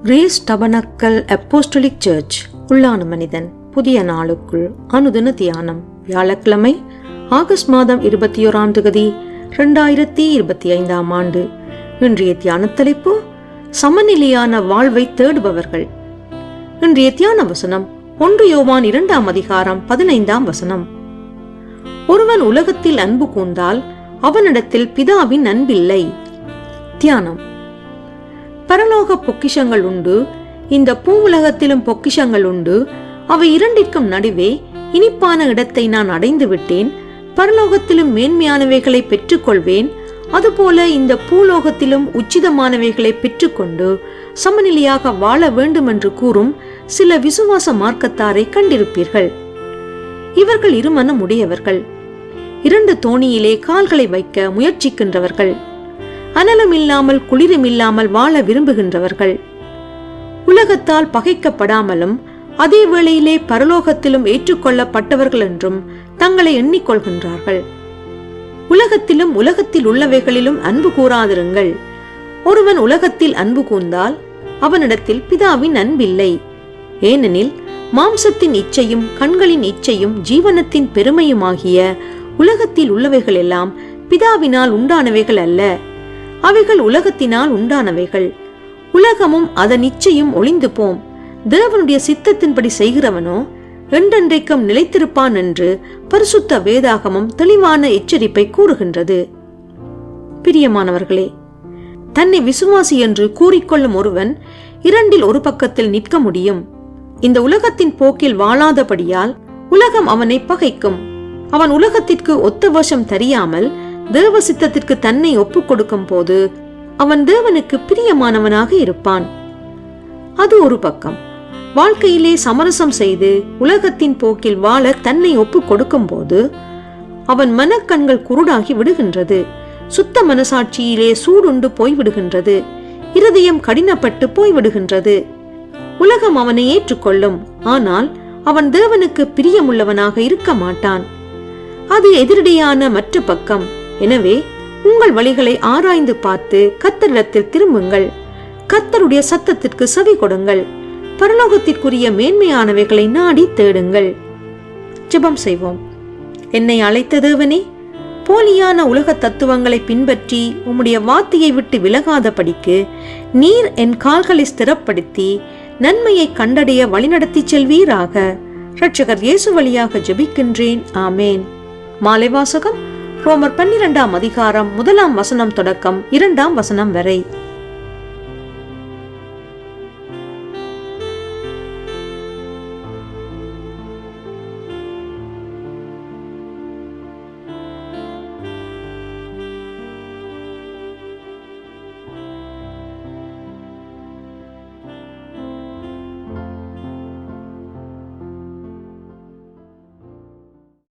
Grace tabernacle apostolic search உள்ளான மனிதன் புதிய நாளுக்குள் அனுதின தியானம். வியாழக்கிழமை ஆகஸ்ட் மாதம் 21 2025 ஆண்டு. இன்றைய தியான தலைப்பு சமநிலையான வாழ்வை தேடுபவர்கள். இன்றைய தியான வசனம் 1 யோவான் 2:15. ஒருவன் உலகத்தில் அன்பு கூர்ந்தால் அவனிடத்தில் பிதாவின் அன்பில்லை. தியானம். பரலோக பொக்கிஷங்கள் உண்டு, இந்த பூ உலகத்திலும் பொக்கிஷங்கள் உண்டு. அவை இரண்டிற்கும் நடுவே இனிப்பான இடத்தை நான் அடைந்து விட்டேன். பரலோகத்திலும் மேன்மையானவைகளை பெற்றுக்கொள்வேன். அதுபோல இந்த பூலோகத்திலும் உச்சிதமானவைகளை பெற்றுக்கொண்டு சமநிலையாக வாழ வேண்டும் என்று கூறும் சில விசுவாச மார்க்கத்தாரை கண்டிருப்பீர்கள். இவர்கள் இருமனம் உடையவர்கள், 2 தோணியிலே கால்களை வைக்க முயற்சிக்கின்றவர்கள், அனலும் இல்லாமல் குளிரும் இல்லாமல் வாழ விரும்புகின்றவர்கள், உலகத்தால் பகைக்கப்படாமலும் அதே வேளையிலே பரலோகத்திலும் ஏற்றுக்கொள்ளப்பட்டவர்கள் என்றும் தங்களை எண்ணிக்கொள்கின்றார்கள். உலகத்திலும் உலகத்தில் உள்ளவைகளிலும் அன்பு கூறாதிருங்கள். ஒருவன் உலகத்தில் அன்பு கூர்ந்தால் அவனிடத்தில் பிதாவின் அன்பில்லை. ஏனெனில் மாம்சத்தின் இச்சையும் கண்களின் இச்சையும் ஜீவனத்தின் பெருமையுமாகிய உலகத்தில் உள்ளவைகள் எல்லாம் பிதாவினால் உண்டானவைகள் அல்ல, அவைகள் உலகத்தினால் உண்டானவைகள். உலகமும் அதன் இச்சையும் ஒளிந்து போம். தேவனுடைய சித்தத்தின்படி செய்கிறவனோ என்றென்றைக்கும் நிலைத்திருப்பான் என்று பரிசுத்த வேதாகமும் தெளிவான எச்சரிப்பை கூறுகின்றது. பிரியமானவர்களே, தன்னை விசுவாசி என்று கூறிக்கொள்ளும் ஒருவன் 2 ஒரு பக்கத்தில் நிற்க முடியும். இந்த உலகத்தின் போக்கில் வாழாதபடியால் உலகம் அவனை பகைக்கும். அவன் உலகத்திற்கு ஒத்த வேஷம் தெரியாமல் தேவ சித்தத்திற்கு தன்னை ஒப்புக் கொடுக்கும் போது அவன் தேவனுக்கு பிரியமானவனாக இருப்பான். அது ஒரு பக்கம். வாழ்க்கையிலே சமரசம் செய்து உலகத்தின் போக்கில் வாழ தன்னை ஒப்புக் கொடுக்கும் போது அவன் மனக்கண்கள் குருடாகி விடுகின்றது. சுத்த மனசாட்சியிலே சூடுண்டு போய்விடுகின்றது. இருதயம் கடினப்பட்டு போய்விடுகின்றது. உலகம் அவனை ஏற்றுக்கொள்ளும், ஆனால் அவன் தேவனுக்கு பிரியமுள்ளவனாக இருக்க மாட்டான். அது எதிரடியான மற்ற பக்கம். எனவே உங்கள் வழிகளை ஆராய்ந்து பார்த்து கர்த்தரிடத்தில் திரும்புங்கள். கர்த்தருடைய சத்தத்திற்கு செவி கொடுங்கள். பரலோகத்திற்குரிய மேன்மையானவைகளை நாடி தேடுங்கள். ஜெபம் செய்வோம். என்னை அழைத்த தேவனே, போலியான உலக தத்துவங்களை பின்பற்றி உம்முடைய வார்த்தையை விட்டு விலகாதபடிக்கு நீர் என் கால்களை ஸ்திரப்படுத்தி நன்மையை கண்டடைய வழிநடத்தி செல்வீராக. இரட்சகர் இயேசு வழியாக ஜெபிக்கின்றேன். ஆமேன். மாலை வாசகம் ரோமர் 12 1 தொடக்கம் 2 வரை.